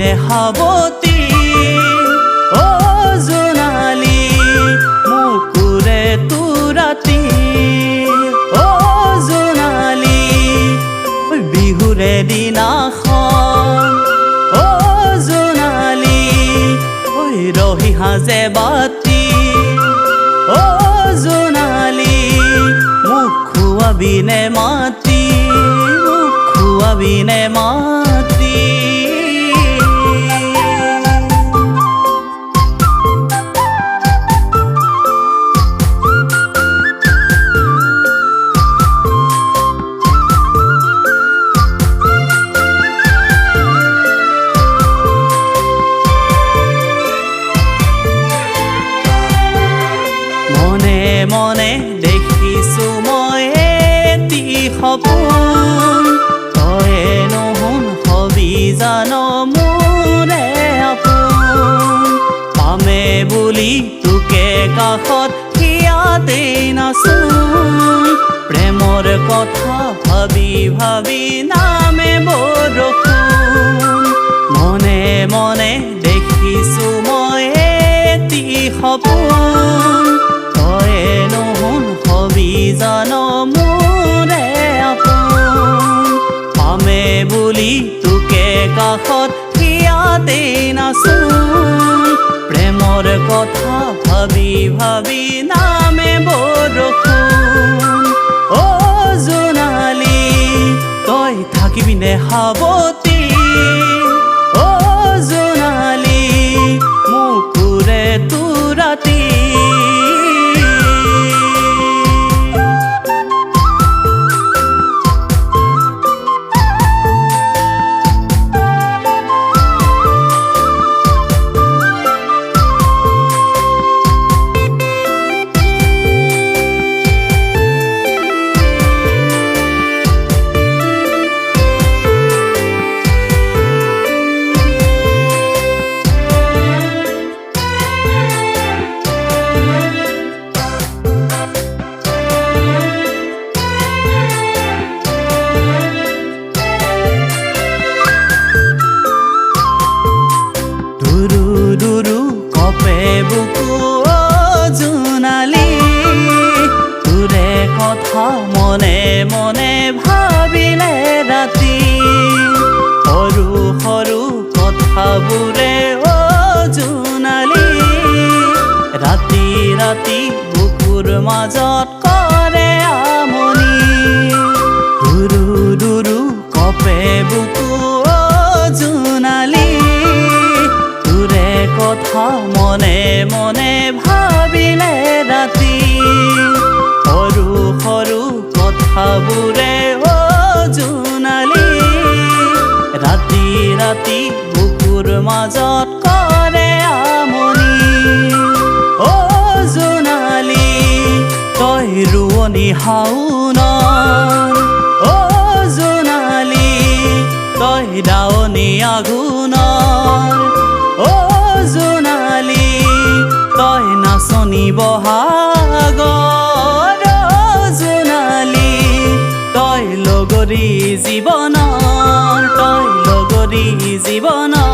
থাকিবিনে সাৱতি অ জোনালী মুকুৰে তোৰাতি অ জোনালী বিহুৰে দিনাখন অ জোনালী ৰহি সাজে বাতি অ জোনালী মোক খুৱাবিনে মাতি মোক খুৱাবিনে মাতি মনে দেখিছো মই এটি সপোন তই নহোন হবি জান মোৰে আপোন পামে বুলি তোকে কাষত হিয়াতে নাচোন প্ৰেমৰ কথা ভাবি ভাবি নামে বৰষুণ মনে মনে দেখিছো মই এটি সপোন নহোন হবি জান মোৰে আপোন পামে বুলি তোকে কাষত হিয়াতে নাচোন প্ৰেমৰ কথা ভাবি ভাবি নামে বৰষুণ অ জোনালী তই থাকিবিনে সাৱতি অ জোনালী মুকুৰে তোৰাতি দুৰু কপে বুকু অ জোনালী তোৰে কথা মনে মনে ভাবিলে ৰাতি সৰু সৰু কথাবোৰে অ জোনালী ৰাতি ৰাতি বুকুৰ মাজত কৰে আমনি দুৰু কপে বুকু অ জোনালী কথা মনে মনে ভাবিলে ৰাতি সৰু সৰু কথাবোৰে অ জোনালী ৰাতি ৰাতি বুকুৰ মাজত কৰে আমনি অ জোনালী তই ৰোৱনী শাওনৰ অ জোনালী তই দাৱনী আঘোণৰ অ জোনালী তই নাচনী বহাগৰ জোনালী তই লগৰী জীৱনৰ তই লগৰী জীৱনৰ